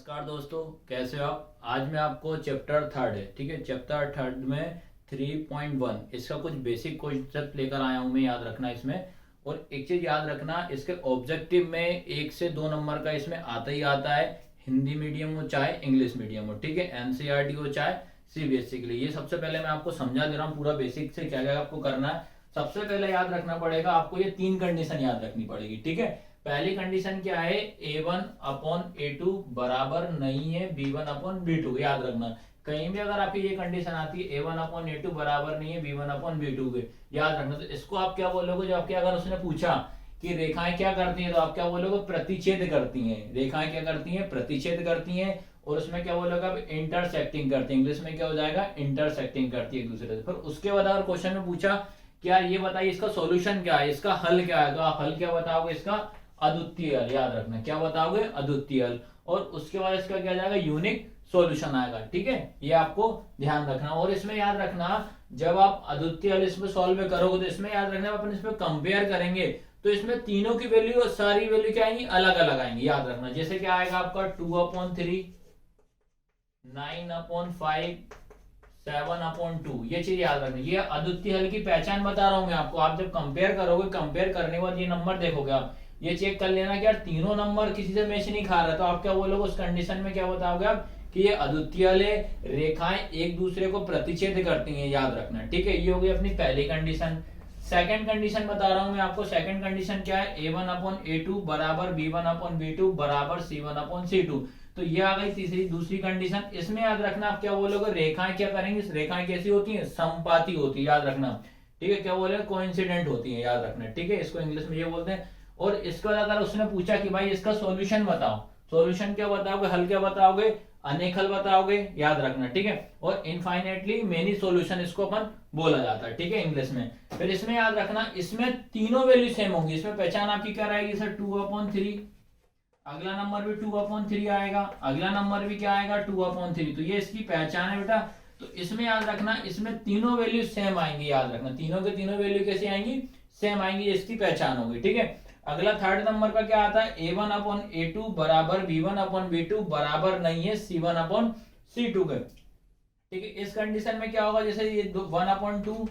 नमस्कार दोस्तों, कैसे हो आप। आज मैं आपको चैप्टर थर्ड है, ठीक है। चैप्टर थर्ड में 3.1 इसका कुछ बेसिक कॉन्सेप्ट लेकर आया हूं मैं, याद रखना इसमें। और एक चीज याद रखना, इसके ऑब्जेक्टिव में 1 से 2 नंबर का इसमें आता ही आता है, हिंदी मीडियम हो चाहे इंग्लिश मीडियम हो, ठीक है। एनसीईआरटी हो चाहे सीबीएसई के लिए। ये सबसे पहले मैं आपको समझा दे रहा हूँ पूरा बेसिक से क्या क्या आपको करना है। सबसे पहले याद रखना पड़ेगा आपको, ये 3 कंडीशन याद रखनी पड़ेगी, ठीक है। पहली कंडीशन क्या है, A1/A2 बराबर नहीं है B1/B2। याद रखना, कहीं भी अगर आपकी ये कंडीशन आती है A1/A2 बराबर नहीं है B1/B2 के, याद रखना। तो इसको आप क्या बोलोगे, जो आपके अगर उसने पूछा कि रेखाएं क्या करती हैं, तो आप क्या बोलोगे, प्रतिच्छेद करती हैं। रेखाएं क्या करती हैं, प्रतिच्छेद करती हैं। और उसमें क्या बोलोगे आप, इंटरसेक्टिंग करती है। इंग्लिश में क्या हो जाएगा, इंटरसेक्टिंग करती है एक दूसरे से। फिर उसके बाद अगर क्वेश्चन में पूछा क्या ये बताइए इसका सॉल्यूशन क्या है, इसका हल क्या है, तो आप हल क्या बताओगे, इसका अद्वितीय हल। याद रखना, क्या बताओगे, अद्वितीय हल। और उसके बाद इसका क्या जाएगा, यूनिक सॉल्यूशन आएगा, ठीक है। ये आपको ध्यान रखना। और इसमें याद रखना, जब आप अद्वितीय हल इसमें सॉल्व करोगे तो इसमें याद रखना अपन इसमें कंपेयर करेंगे तो इसमें तीनों की वैल्यू और सारी वैल्यू क्या आएंगी, अलग अलग आएंगी। याद रखना, जैसे क्या आएगा आपका 2/3, 9/5, 7/2। ये चीज याद रखनी। ये अद्वितीय हल की पहचान बता रहा हूं मैं आपको। आप जब कंपेयर करोगे, कंपेयर करने के बाद ये नंबर देखोगे आप, ये चेक कर लेना कि यार तीनों नंबर किसी से मैच नहीं खा रहा, तो आप क्या बोलोगे उस कंडीशन में, क्या बताओगे आप कि ये अद्वितीय हल है, रेखाएं एक दूसरे को प्रतिच्छेद करती हैं। याद रखना, ठीक है। ये हो गई अपनी पहली कंडीशन। सेकंड कंडीशन बता रहा हूं मैं आपको। सेकंड कंडीशन क्या है, A1/A2 बराबर B1/B2 बराबर C1/C2। तो ये आ गई तीसरी दूसरी कंडीशन। इसमें याद रखना आप क्या बोलोगे, रेखाएं क्या करेंगे, रेखाएं कैसी होती हैं, समपाती होती है। याद रखना, ठीक है। क्या बोले, कोइंसिडेंट होती है। याद रखना, ठीक है। इसको इंग्लिश में ये बोलते हैं। और इसको अगर उसने पूछा कि भाई इसका सॉल्यूशन बताओ, सॉल्यूशन क्या बताओगे, हल क्या बताओगे, अनेक हल बताओगे। याद रखना, ठीक है। और इनफाइनेटली मेनी सॉल्यूशन इसको अपन बोला जाता है, ठीक है, इंग्लिश में। फिर इसमें याद रखना, इसमें तीनों वैल्यू सेम होंगी। इसमें पहचान आपकी क्या रहेगी सर, 2/3। अगला नंबर भी 2/3 आएगा, अगला नंबर भी क्या आएगा, 2/3। तो ये इसकी पहचान है बेटा। तो इसमें याद रखना, इसमें तीनों वैल्यू सेम आएंगी। याद रखना, तीनों के तीनों वैल्यू कैसी आएंगी, सेम आएंगी। इसकी पहचान होगी, ठीक है। अगला थर्ड नंबर का क्या आता है, A1/A2 बराबर B1/B2 बराबर नहीं है C1/C2 के, ठीक है। इस कंडीशन में क्या होगा, जैसे ये 1/2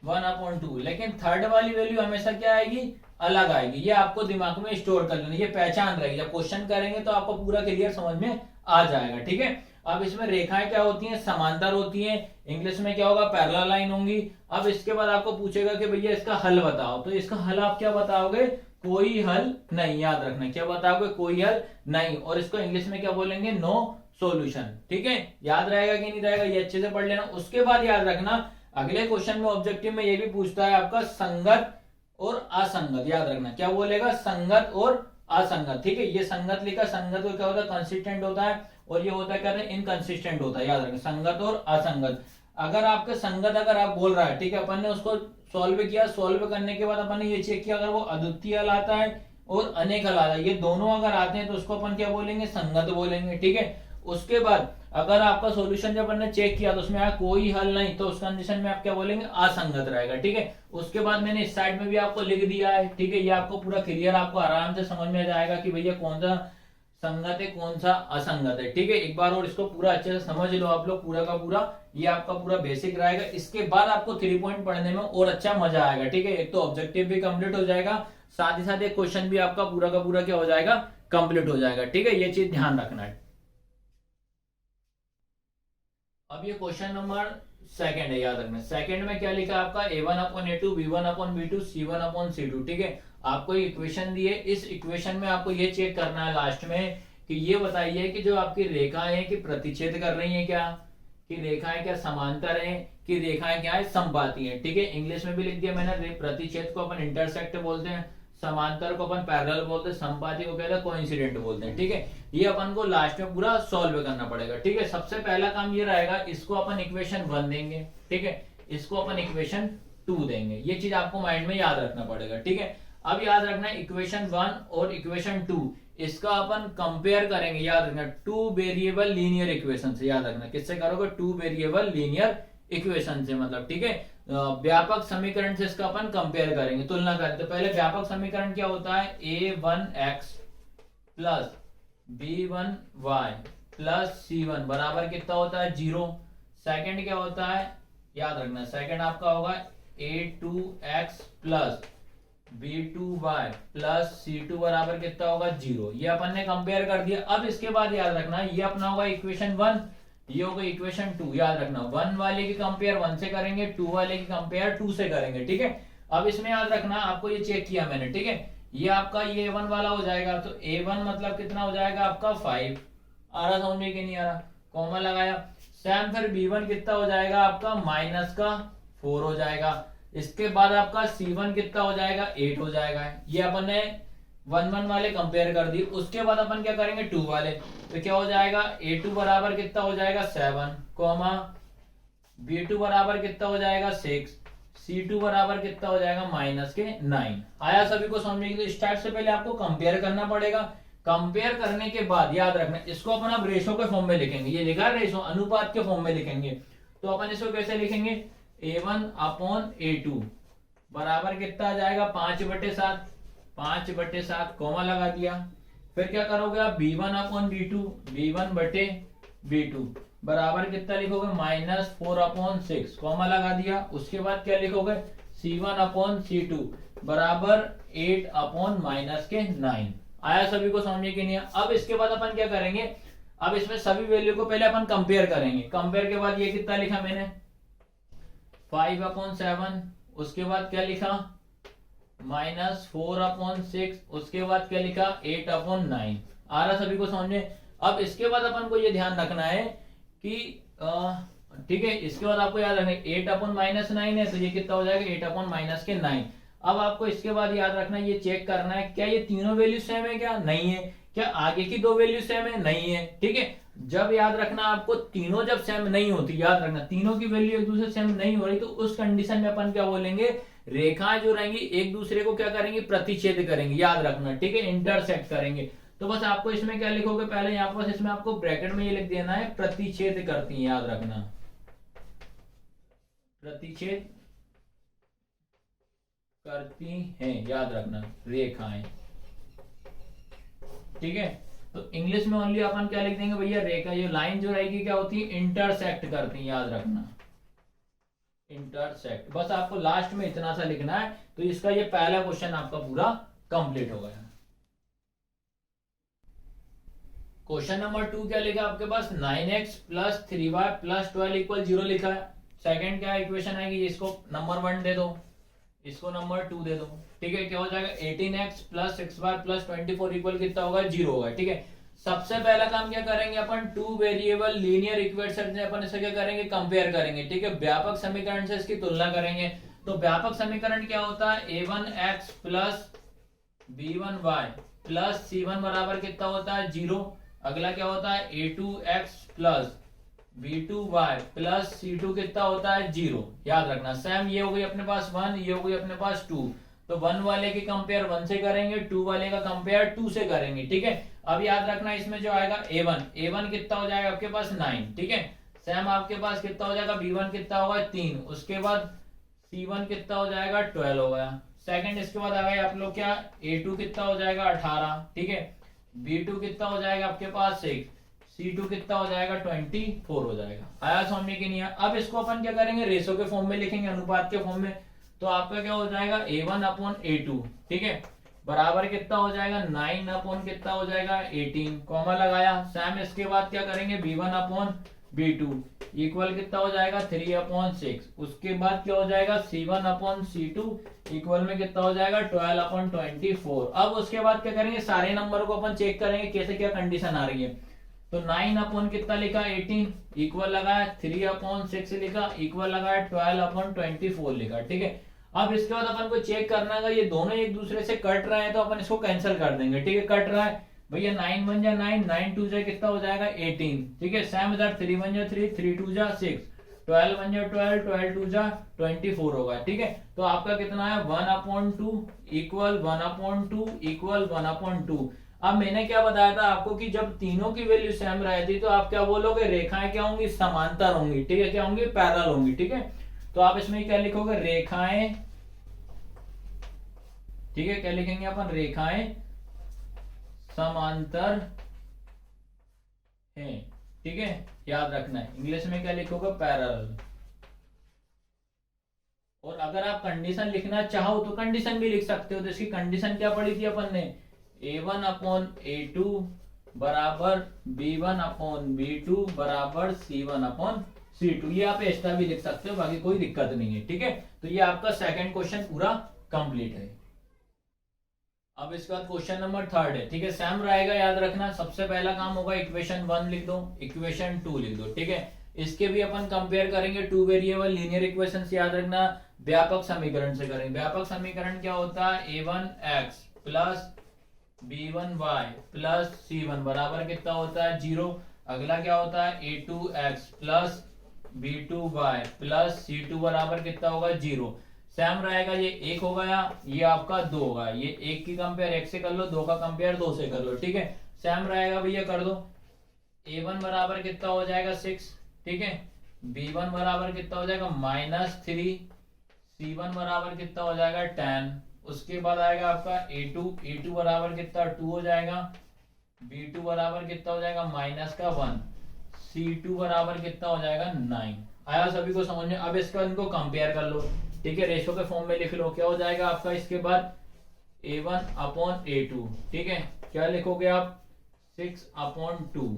1/2, लेकिन थर्ड वाली वैल्यू हमेशा क्या आएगी, अलग आएगी। ये आपको दिमाग में स्टोर कर लेना, ये पहचान रहेगी। जब क्वेश्चन करेंगे तो आपको पूरा क्लियर समझ में आ जाएगा, ठीक है। अब इसमें रेखाएं क्या होती हैं, समांतर होती हैं। इंग्लिश में क्या होगा, पैरेलल लाइन होंगी। अब इसके बाद आपको पूछेगा कि भैया इसका हल बताओ, तो इसका हल आप क्या बताओगे, कोई हल नहीं। याद रखना, क्या बताओगे, कोई हल नहीं। और इसको इंग्लिश में क्या बोलेंगे, नो सॉल्यूशन, ठीक है। याद रहेगा कि नहीं रहेगा, ये अच्छे से पढ़ लेना। उसके बाद याद रखना, अगले क्वेश्चन में ऑब्जेक्टिव में ये भी पूछता है आपका संगत और असंगत। याद रखना, क्या बोलेगा, संगत और असंगत, ठीक है। ये संगत लिखा, संगत को क्या होता है, कंसिस्टेंट होता है। और ये होता है क्या, इनकंसिस्टेंट होता है। याद रखना, संगत और असंगत। अगर आपके संगत अगर आप बोल रहा है, ठीक है, अपन ने उसको सॉल्व किया, सॉल्व करने के बाद अपन ने ये चेक किया, अगर वो अद्वितीय हल आता है और अनेक हल आता है, ये दोनों अगर आते हैं तो उसको अपन क्या बोलेंगे, संगत बोलेंगे, ठीक है। उसके बाद अगर आपका सॉल्यूशन जब अपन ने चेक किया तो उसमें आया कोई हल नहीं, तो उस कंडीशन में आप क्या बोलेंगे, असंगत रहेगा, ठीक है। उसके बाद मैंने इस साइड में भी आपको लिख दिया है, ठीक है। ये आपको पूरा क्लियर, आपको आराम से समझ में आ जाएगा कि भैया कौन सा संगत है, कौन सा असंगत है, ठीक है। एक बार और इसको पूरा अच्छे से समझ लो आप लोग, पूरा का पूरा। ये आपका पूरा बेसिक रहेगा। इसके बाद आपको 3 पॉइंट पढ़ने में और अच्छा मजा आएगा, ठीक है। एक तो ऑब्जेक्टिव भी कंप्लीट हो जाएगा, साथ ही साथ एक क्वेश्चन भी आपका पूरा का पूरा क्या हो जाएगा, कंप्लीट हो जाएगा, ठीक है। ये चीज ध्यान रखना है। अब ये क्वेश्चन नंबर सेकंड है, याद रखना। सेकंड में क्या लिखा है आपका, A1/A2 B1/B2 C1/C2, ठीक है। आपको इक्वेशन दी है, इस इक्वेशन में आपको ये चेक करना है लास्ट में कि ये बताइए कि जो आपकी रेखाएं हैं कि प्रतिच्छेद कर रही हैं क्या, कि रेखाएं क्या समांतर हैं, कि रेखाएं क्या है, समबाती हैं, ठीक है। इंग्लिश में भी लिख दिया मैंने, प्रतिच्छेद को अपन इंटरसेक्ट बोलते हैं, समांतर को अपन पैरेलल बोलते हैं, समपाती को कहते हैं कोइंसिडेंट बोलते हैं, ठीक है। ये अपन को लास्ट में पूरा सॉल्व करना पड़ेगा, ठीक है। सबसे पहला काम ये रहेगा, इसको अपन इक्वेशन 1 देंगे, ठीक है। इसको अपन इक्वेशन 2 देंगे। ये चीज आपको माइंड में याद रखना पड़ेगा, ठीक है। अब याद रखना, इक्वेशन 1 और इक्वेशन 2 इसका अपन कंपेयर करेंगे। याद रखना, 2 वेरिएबल लीनियर इक्वेशन से। याद रखना, किससे करोगे, 2 वेरिएबल लीनियर इक्वेशन से, मतलब, ठीक है। व्यापक समीकरण से इसका अपन कंपेयर करेंगे, तुलना करें। तो पहले व्यापक समीकरण क्या होता है, A1x plus b1y plus c1 बराबर कितना होता है 0। सेकंड क्या होता है, याद रखना सेकंड आपका होगा a2x plus b2y plus c2 बराबर कितना होगा 0। ये अपन ने कंपेयर कर दिया। अब इसके बाद याद रखना ये अपना होगा इक्वेशन 1, ये होगा इक्वेशन 2। याद रखना 1 वाले की कंपेयर 1 से करेंगे, 2 वाले की कंपेयर 2 से करेंगे, ठीक है। अब इसमें याद रखना आपको ये चेक किया मैंने, ठीक है, ये आपका ये a1 वाला हो जाएगा, तो a1 मतलब कितना हो जाएगा आपका 5। आ रहा समझ में कि नहीं आ रहा, कॉमा लगाया। सेम फिर b1 कितना हो जाएगा आपका माइनस का 4 हो जाएगा। इसके बाद आपका c1 कितना हो जाएगा 8 हो जाएगा। ये अपन ने 1 वाले कंपेयर कर दी। उसके बाद अपन क्या करेंगे 2 वाले, तो क्या हो जाएगा a2 बराबर कितना हो जाएगा 7, कॉमा b2 बराबर कितना हो जाएगा 6, c2 बराबर कितना हो जाएगा माइनस के 9। आया सभी को समझ में? तो स्टार्ट से पहले आपको कंपेयर करना पड़ेगा। कंपेयर करने के बाद याद रखना इसको अपन अब रेशो के फॉर्म में लिखेंगे। ये लिखा रेशो, अनुपात के फॉर्म में लिखेंगे। तो अपन इसको कैसे लिखेंगे, a1 अपॉन a2 बराबर कितना आ जाएगा 5/7, 5/7 कॉमा लगा दिया। फिर क्या करोगे आप b1 अपॉन b2, b1/b2 बराबर कितना लिखोगे -4/6 कॉमा लगा दिया। उसके बाद क्या लिखोगे c1 अपॉन c2 बराबर 8/-9। आया सभी को समझने के लिए? अब इसके बाद अपन क्या करेंगे, अब इसमें सभी वैल्यू को पहले अपन कंपेयर करेंगे। कंपेयर के बाद ये कितना लिखा मैंने 5/7, उसके बाद क्या लिखा -4/6, उसके बाद क्या लिखा 8/9। आ रहा सभी को समझ में? अब इसके बाद अपन को ये ध्यान रखना है कि ठीक है, इसके बाद आपको याद रखना 8/-9 है, तो ये कितना हो जाएगा 8/-9। अब आपको इसके बाद याद रखना ये चेक करना है क्या ये तीनों वैल्यू सेम है, क्या नहीं है, क्या आगे की 2 वैल्यू सेम है, नहीं है, ठीक है। जब याद रखना आपको तीनों जब सेम नहीं होती, याद रखना तीनों की वैल्यू एक दूसरे सेम नहीं हो रही, तो उस कंडीशन में अपन क्या बोलेंगे, रेखाएं जो रहेंगी एक दूसरे को क्या करेंगी प्रतिच्छेद करेंगे। याद रखना, ठीक है, इंटरसेक्ट करेंगे। तो बस आपको इसमें क्या लिखोगे पहले यहाँ पर, इसमें आपको ब्रैकेट में ये लिख देना है प्रतिच्छेद करती है। याद रखना प्रतिच्छेद करती हैं, याद रखना रेखाएं, ठीक है। तो इंग्लिश में ओनली अपन क्या लिख देंगे भैया, रेखा, ये लाइन जो रहेगी क्या होती है इंटरसेक्ट करती है। याद रखना इंटरसेक्ट। बस आपको लास्ट में इतना सा लिखना है, तो इसका ये पहला क्वेश्चन आपका पूरा कंप्लीट हो गया। क्वेश्चन नंबर 2 क्या लिखा आपके पास 9x plus 3y plus 12 equal 0 लिखा है। सेकंड क्या इक्वेशन है कि इसको नंबर 1 दे दो, इसको नंबर 2 दे दो, ठीक है। क्या हो जाएगा 18x plus 6y plus 24 equal कितना होगा 0 होगा, ठीक है। सबसे पहला काम क्या करेंगे अपन, 2 वेरिएबल लीनियर इक्वेशन से अपन इसे क्या करेंगे कंपेयर करेंगे, ठीक है। व्यापक समीकरण से इसकी तुलना करेंगे। तो व्यापक समीकरण क्या होता है a1x plus b1y plus c1 बराबर कितना होता है 0। अगला क्या होता है a2x plus b2y plus c2 कितना होता है 0। याद रखना सेम, ये हो गई अपने पास 1, ये हो गई अपने पास 2। तो 1 वाले की कंपेयर 1 से करेंगे, 2 वाले का कंपेयर 2 से करेंगे, ठीक है। अब याद रखना इसमें जो आएगा a1 कितना हो जाएगा आपके पास 9, ठीक है। सेम आपके पास कितना हो जाएगा b1 कितना होगा 3, उसके बाद c1 कितना हो जाएगा 12 हो गया। सेकंड इसके बाद आ गए आप लोग क्या a2 कितना हो जाएगा 18, ठीक है। b2 कितना हो जाएगा आपके पास 6, c2 कितना हो जाएगा 24 हो जाएगा। आया समझने की नहीं है? अब इसको अपन क्या करेंगे रेशो के फॉर्म में लिखेंगे, अनुपात के फॉर्म में। तो आपका क्या हो जाएगा a1 अपॉन a2, ठीक है, बराबर कितना हो जाएगा 9 अपॉन कितना हो जाएगा 18 कॉमा लगाया। सेम इसके बाद क्या करेंगे b1 अपॉन b2 इक्वल कितना हो जाएगा 3/6। उसके बाद क्या हो जाएगा c1 अपॉन c2 इक्वल में कितना हो जाएगा 12/24। अब उसके बाद क्या करेंगे सारे नंबर को अपन चेक करेंगे कैसे क्या कंडीशन आ रही है। तो 9 अपॉन कितना लिखा 18 इक्वल लगाया 3/6 लिखा इक्वल लगाया 12/24 लिखा, ठीक है। अब इसके बाद अपन को चेक करना है ये दोनों एक दूसरे से कट रहे हैं तो अपन इसको कैंसिल कर देंगे, ठीक है। कट रहा है भैया 9 1 जा 9, 9 2 जा कितना हो जाएगा 18, ठीक है। सेम इधर 3 1 जा 3, 3 2 जा 6, 12 1 जा 12, 12 2 जा 24 होगा, ठीक है। तो आपका कितना है 1/2 इक्वल 1/2 इक्वल 1/2। अब मैंने क्या बताया था आपको कि जब तीनों की वैल्यू सेम रहती तो आप क्या बोलोगे रेखाएं क्या होंगी समांतर होंगी, ठीक है, क्या होंगी पैरेलल होंगी, ठीक है। तो आप इसमें क्या लिखोगे रेखाएं, ठीक है, क्या लिखेंगे अपन रेखाएं समांतर हैं, ठीक है, याद रखना है। इंग्लिश में क्या लिखोगे, पैरेलल। और अगर आप कंडीशन लिखना चाहो तो कंडीशन भी लिख सकते हो। तो इसकी कंडीशन क्या पढ़ी थी अपन ने, A1 अपॉन A2 बराबर B1 अपॉन B2 बराबर C1 अपॉन C2। ये आप एक्स्ट्रा भी लिख सकते हो, बाकी कोई दिक्कत नहीं है, ठीक है। तो ये आपका सेकंड क्वेश्चन पूरा कंप्लीट है। अब इसके बाद क्वेश्चन नंबर थर्ड है, ठीक है। सेम रहेगा, याद रखना। सबसे पहला काम होगा इक्वेशन 1 लिख दो, इक्वेशन 2 लिख दो, ठीक है। इसके भी अपन कंपेयर करेंगे टू वेरिएबल लीनियर इक्वेशन से, याद रखना व्यापक समीकरण से करेंगे। व्यापक समीकरण क्या होता है, A1x plus B1y plus C1 बराबर कितना होता है, 0। अगला क्या होता है, A2x plus B2y plus C2 बराबर कितना होगा, 0। सेम रहेगा, ये एक हो गया, ये आपका 2 होगा। ये एक की कंपेयर एक से कर लो, 2 का कंपेयर 2 से कर लो, ठीक है। सेम रहेगा भैया, कर दो। A1 बराबर कितना हो जाएगा, 6, ठीक है। B1 बराबर कितना हो जाएगा, -3। C1 बराबर कितना हो जाएगा, 10। उसके बाद आएगा आपका A2 बराबर कितना, 2 हो जाएगा। B2 बराबर कितना हो जाएगा, -1। C2 बराबर कितना हो जाएगा, 9। आया सभी को समझ में। अब इसका इनको कंपेयर कर लो, ठीक है। रेशो के फॉर्म में लिख लो, क्या हो जाएगा आपका इसके बाद A1 अपॉन A2, ठीक है। क्या लिखोगे आप, 6 अपॉन 2,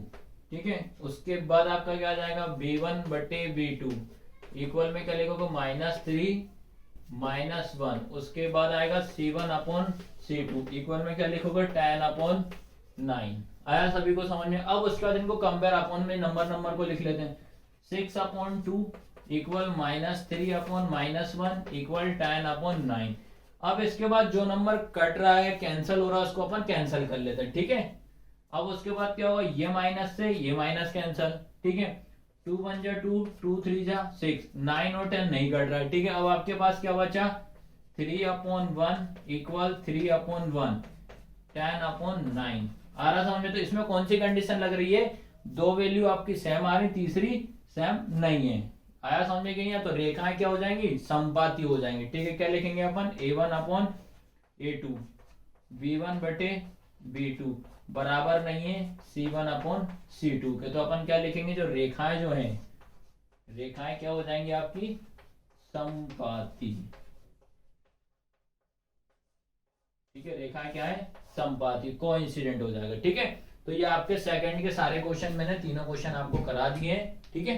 ठीक है। उसके बाद आपका क्या आ जाएगा, B1 बटे B2 इक्वल में क्या लिखोगे, -3 -1। उसके बाद आएगा C1 अपॉन C2 इक्वल में क्या लिखोगे, 10 अपॉन 9। आया सभी को समझ में। अब उसके बाद इनको कंपेयर अपॉन में नंबर को लिख लेते हैं। 6 upon 2 equal -3 upon -1 equal 10 upon 9। अब इसके बाद जो नंबर कट रहा है, कैंसिल हो रहा है, उसको अपन कैंसिल कर लेते हैं, ठीक है। अब उसके बाद क्या होगा, ये माइनस से ये माइनस कैंसिल, ठीक है। 2 1 जा 2, 2 3 जा 6, 9 और 10 नहीं कट रहा है, ठीक है। अब आपके पास क्या बचा, 3 अपॉन 1 इक्वल 3 अपॉन 1 10 अपॉन 9। आ रहा समझ में। तो इसमें कौन सी कंडीशन लग रही है, दो वैल्यू आपकी सेम आ रही, तीसरी सेम नहीं है। आया समझ में कि नहीं? तो रेखाएं क्या हो जाएंगी, समपाती हो जाएंगी, ठीक है। क्या लिखेंगे अपन, A1 अपॉन A2 B1 बटे B2 बराबर नहीं है C1 अपॉन C2 के। तो अपन क्या लिखेंगे, जो रेखाएं जो हैं, रेखाएं क्या हो जाएंगी आपकी, समपाती, ठीक है। रेखाएं क्या है, समपाती, कोइंसिडेंट हो जाएगा, ठीक है। तो ये आपके सेकंड के सारे क्वेश्चन मैंने तीनों क्वेश्चन आपको करा दिए हैं, ठीक है।